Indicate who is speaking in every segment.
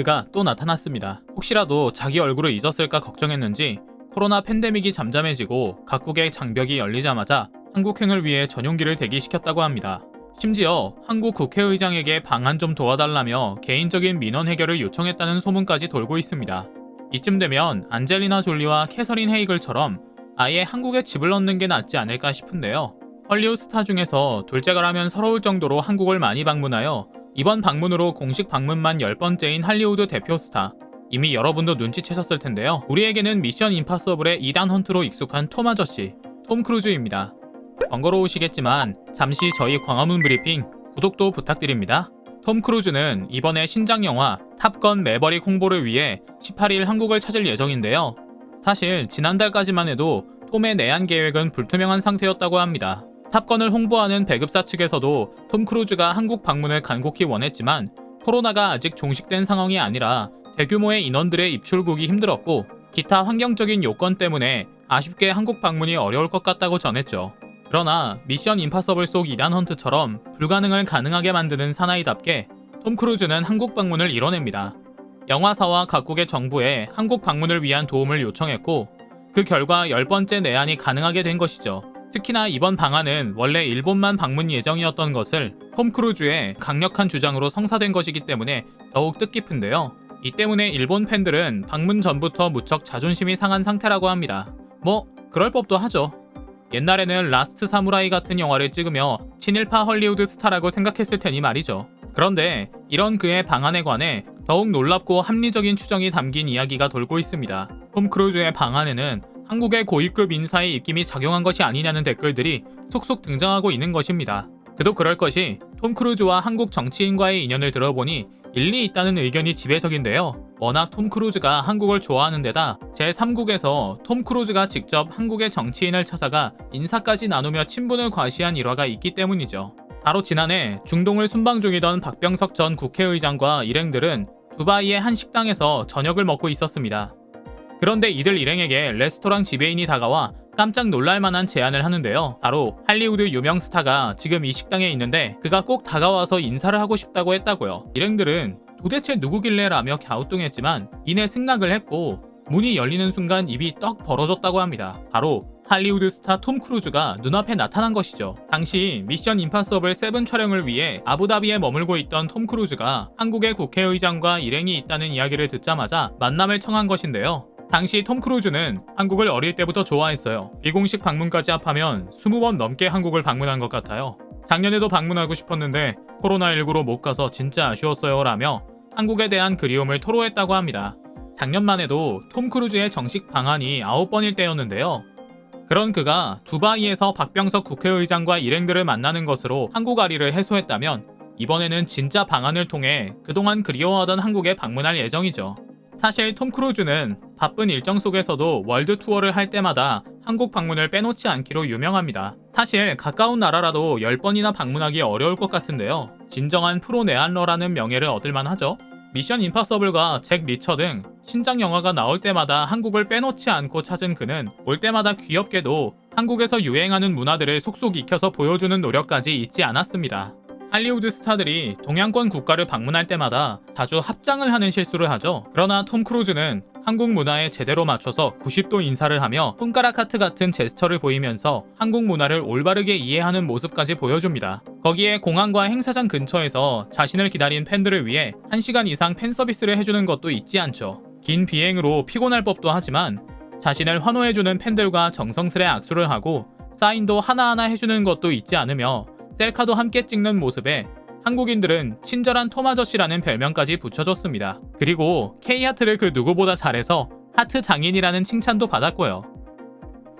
Speaker 1: 그가 또 나타났습니다. 혹시라도 자기 얼굴을 잊었을까 걱정했는지 코로나 팬데믹이 잠잠해지고 각국의 장벽이 열리자마자 한국행을 위해 전용기를 대기시켰다고 합니다. 심지어 한국 국회의장에게 방한 좀 도와달라며 개인적인 민원 해결을 요청했다는 소문까지 돌고 있습니다. 이쯤 되면 안젤리나 졸리와 캐서린 헤이글처럼 아예 한국에 집을 얻는 게 낫지 않을까 싶은데요. 헐리우드 스타 중에서 둘째가라면 서러울 정도로 한국을 많이 방문하여 이번 방문으로 공식 방문만 10번째인 할리우드 대표 스타. 이미 여러분도 눈치채셨을 텐데요. 우리에게는 미션 임파서블의 이단 헌트로 익숙한 톰 아저씨, 톰 크루즈입니다. 번거로우시겠지만 잠시 저희 광화문 브리핑 구독도 부탁드립니다. 톰 크루즈는 이번에 신작 영화 탑건 매버릭 홍보를 위해 18일 한국을 찾을 예정인데요. 사실 지난달까지만 해도 톰의 내한 계획은 불투명한 상태였다고 합니다. 탑건을 홍보하는 배급사 측에서도 톰 크루즈가 한국 방문을 간곡히 원했지만 코로나가 아직 종식된 상황이 아니라 대규모의 인원들의 입출국이 힘들었고 기타 환경적인 요건 때문에 아쉽게 한국 방문이 어려울 것 같다고 전했죠. 그러나 미션 임파서블 속 이단 헌트처럼 불가능을 가능하게 만드는 사나이답게 톰 크루즈는 한국 방문을 이뤄냅니다. 영화사와 각국의 정부에 한국 방문을 위한 도움을 요청했고 그 결과 10번째 내한이 가능하게 된 것이죠. 특히나 이번 방안은 원래 일본만 방문 예정이었던 것을 톰 크루즈의 강력한 주장으로 성사된 것이기 때문에 더욱 뜻깊은데요. 이 때문에 일본 팬들은 방문 전부터 무척 자존심이 상한 상태라고 합니다. 그럴 법도 하죠. 옛날에는 라스트 사무라이 같은 영화를 찍으며 친일파 헐리우드 스타라고 생각했을 테니 말이죠. 그런데 이런 그의 방안에 관해 더욱 놀랍고 합리적인 추정이 담긴 이야기가 돌고 있습니다. 톰 크루즈의 방안에는 한국의 고위급 인사의 입김이 작용한 것이 아니냐는 댓글들이 속속 등장하고 있는 것입니다. 그도 그럴 것이 톰 크루즈와 한국 정치인과의 인연을 들어보니 일리 있다는 의견이 지배적인데요. 워낙 톰 크루즈가 한국을 좋아하는 데다 제3국에서 톰 크루즈가 직접 한국의 정치인을 찾아가 인사까지 나누며 친분을 과시한 일화가 있기 때문이죠. 바로 지난해 중동을 순방 중이던 박병석 전 국회의장과 일행들은 두바이의 한 식당에서 저녁을 먹고 있었습니다. 그런데 이들 일행에게 레스토랑 지배인이 다가와 깜짝 놀랄만한 제안을 하는데요. 바로 할리우드 유명 스타가 지금 이 식당에 있는데 그가 꼭 다가와서 인사를 하고 싶다고 했다고요. 일행들은 도대체 누구길래 라며 갸우뚱했지만 이내 승낙을 했고 문이 열리는 순간 입이 떡 벌어졌다고 합니다. 바로 할리우드 스타 톰 크루즈가 눈앞에 나타난 것이죠. 당시 미션 임파서블 7 촬영을 위해 아부다비에 머물고 있던 톰 크루즈가 한국의 국회의장과 일행이 있다는 이야기를 듣자마자 만남을 청한 것인데요. 당시 톰 크루즈는 한국을 어릴 때부터 좋아했어요. 비공식 방문까지 합하면 20번 넘게 한국을 방문한 것 같아요. 작년에도 방문하고 싶었는데 코로나19로 못 가서 진짜 아쉬웠어요 라며 한국에 대한 그리움을 토로했다고 합니다. 작년만 해도 톰 크루즈의 정식 방한이 9번일 때였는데요. 그런 그가 두바이에서 박병석 국회의장과 일행들을 만나는 것으로 한국아리를 해소했다면 이번에는 진짜 방한을 통해 그동안 그리워하던 한국에 방문할 예정이죠. 사실 톰 크루즈는 바쁜 일정 속에서도 월드 투어를 할 때마다 한국 방문을 빼놓지 않기로 유명합니다. 사실 가까운 나라라도 10번이나 방문하기 어려울 것 같은데요. 진정한 프로 내한러라는 명예를 얻을만 하죠. 미션 임파서블과 잭 리처 등 신작 영화가 나올 때마다 한국을 빼놓지 않고 찾은 그는 올 때마다 귀엽게도 한국에서 유행하는 문화들을 속속 익혀서 보여주는 노력까지 잊지 않았습니다. 할리우드 스타들이 동양권 국가를 방문할 때마다 자주 합장을 하는 실수를 하죠. 그러나 톰 크루즈는 한국 문화에 제대로 맞춰서 90도 인사를 하며 손가락 하트 같은 제스처를 보이면서 한국 문화를 올바르게 이해하는 모습까지 보여줍니다. 거기에 공항과 행사장 근처에서 자신을 기다린 팬들을 위해 1시간 이상 팬 서비스를 해주는 것도 잊지 않죠. 긴 비행으로 피곤할 법도 하지만 자신을 환호해주는 팬들과 정성스레 악수를 하고 사인도 하나하나 해주는 것도 잊지 않으며 셀카도 함께 찍는 모습에 한국인들은 친절한 톰 아저씨라는 별명까지 붙여줬습니다. 그리고 K하트를 그 누구보다 잘해서 하트 장인이라는 칭찬도 받았고요.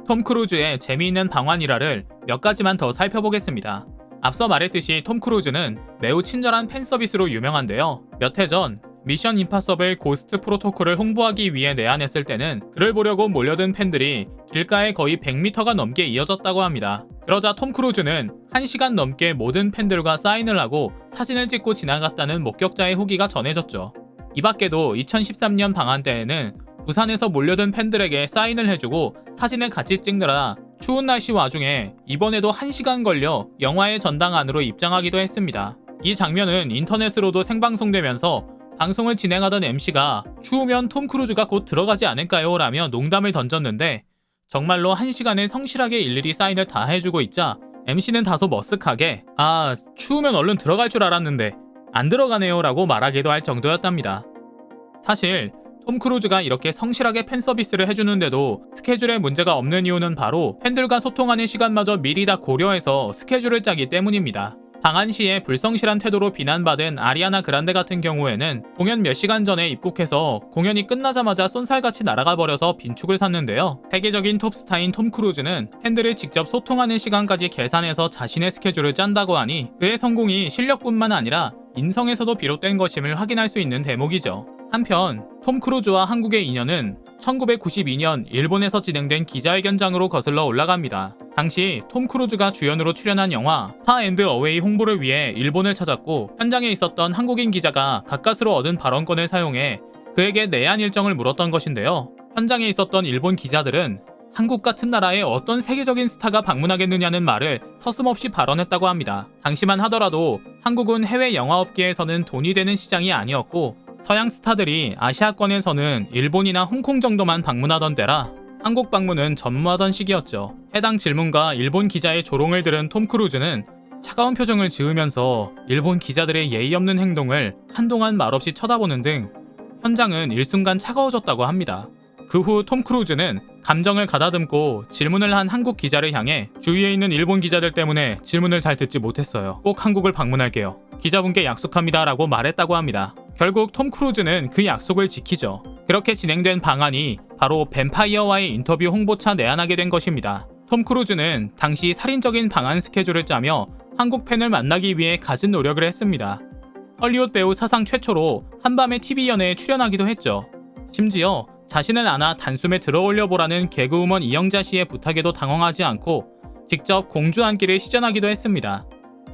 Speaker 1: 톰 크루즈의 재미있는 방한 일화를 몇 가지만 더 살펴보겠습니다. 앞서 말했듯이 톰 크루즈는 매우 친절한 팬 서비스로 유명한데요. 몇 해 전 미션 임파서블 고스트 프로토콜을 홍보하기 위해 내한했을 때는 그를 보려고 몰려든 팬들이 길가에 거의 100m가 넘게 이어졌다고 합니다. 그러자 톰 크루즈는 1시간 넘게 모든 팬들과 사인을 하고 사진을 찍고 지나갔다는 목격자의 후기가 전해졌죠. 이 밖에도 2013년 방한 때에는 부산에서 몰려든 팬들에게 사인을 해주고 사진을 같이 찍느라 추운 날씨 와중에 이번에도 1시간 걸려 영화의 전당 안으로 입장하기도 했습니다. 이 장면은 인터넷으로도 생방송되면서 방송을 진행하던 MC가 추우면 톰 크루즈가 곧 들어가지 않을까요? 라며 농담을 던졌는데 정말로 1시간을 성실하게 일일이 사인을 다 해주고 있자 MC는 다소 머쓱하게 추우면 얼른 들어갈 줄 알았는데 안 들어가네요 라고 말하기도 할 정도였답니다. 사실 톰 크루즈가 이렇게 성실하게 팬 서비스를 해주는데도 스케줄에 문제가 없는 이유는 바로 팬들과 소통하는 시간마저 미리 다 고려해서 스케줄을 짜기 때문입니다. 방한 시에 불성실한 태도로 비난받은 아리아나 그란데 같은 경우에는 공연 몇 시간 전에 입국해서 공연이 끝나자마자 쏜살같이 날아가 버려서 빈축을 샀는데요. 세계적인 톱스타인 톰 크루즈는 팬들을 직접 소통하는 시간까지 계산해서 자신의 스케줄을 짠다고 하니 그의 성공이 실력뿐만 아니라 인성에서도 비롯된 것임을 확인할 수 있는 대목이죠. 한편 톰 크루즈와 한국의 인연은 1992년 일본에서 진행된 기자회견장으로 거슬러 올라갑니다. 당시 톰 크루즈가 주연으로 출연한 영화 파 앤드 어웨이 홍보를 위해 일본을 찾았고 현장에 있었던 한국인 기자가 가까스로 얻은 발언권을 사용해 그에게 내한 일정을 물었던 것인데요. 현장에 있었던 일본 기자들은 한국 같은 나라에 어떤 세계적인 스타가 방문하겠느냐는 말을 서슴없이 발언했다고 합니다. 당시만 하더라도 한국은 해외 영화업계에서는 돈이 되는 시장이 아니었고 서양 스타들이 아시아권에서는 일본이나 홍콩 정도만 방문하던 때라 한국 방문은 전무하던 시기였죠. 해당 질문과 일본 기자의 조롱을 들은 톰 크루즈는 차가운 표정을 지으면서 일본 기자들의 예의 없는 행동을 한동안 말없이 쳐다보는 등 현장은 일순간 차가워졌다고 합니다. 그 후 톰 크루즈는 감정을 가다듬고 질문을 한 한국 기자를 향해 주위에 있는 일본 기자들 때문에 질문을 잘 듣지 못했어요. 꼭 한국을 방문할게요. 기자분께 약속합니다 라고 말했다고 합니다. 결국 톰 크루즈는 그 약속을 지키죠. 그렇게 진행된 방안이 바로 뱀파이어와의 인터뷰 홍보차 내한하게 된 것입니다. 톰 크루즈는 당시 살인적인 방한 스케줄을 짜며 한국 팬을 만나기 위해 갖은 노력을 했습니다. 헐리우드 배우 사상 최초로 한밤의 TV 연애에 출연하기도 했죠. 심지어 자신을 안아 단숨에 들어올려 보라는 개그우먼 이영자 씨의 부탁에도 당황하지 않고 직접 공주 안기를 시전하기도 했습니다.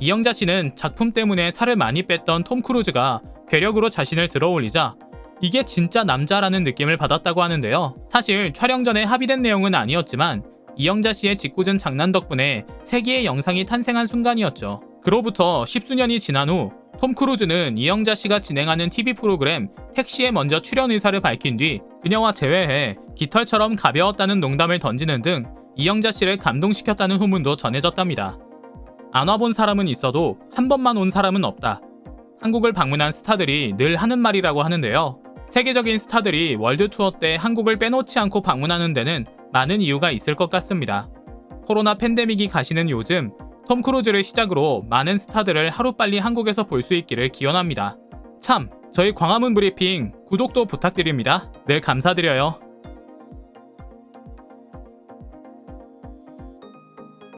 Speaker 1: 이영자 씨는 작품 때문에 살을 많이 뺐던 톰 크루즈가 괴력으로 자신을 들어올리자 이게 진짜 남자라는 느낌을 받았다고 하는데요. 사실 촬영 전에 합의된 내용은 아니었지만 이영자 씨의 짓궂은 장난 덕분에 세기의 영상이 탄생한 순간이었죠. 그로부터 십수년이 지난 후 톰 크루즈는 이영자 씨가 진행하는 TV 프로그램 택시에 먼저 출연 의사를 밝힌 뒤 그녀와 재회해 깃털처럼 가벼웠다는 농담을 던지는 등 이영자 씨를 감동시켰다는 후문도 전해졌답니다. 안 와본 사람은 있어도 한 번만 온 사람은 없다. 한국을 방문한 스타들이 늘 하는 말이라고 하는데요. 세계적인 스타들이 월드 투어 때 한국을 빼놓지 않고 방문하는 데는 많은 이유가 있을 것 같습니다. 코로나 팬데믹이 가시는 요즘 톰 크루즈를 시작으로 많은 스타들을 하루빨리 한국에서 볼 수 있기를 기원합니다. 참, 저희 광화문 브리핑 구독도 부탁드립니다. 늘 감사드려요.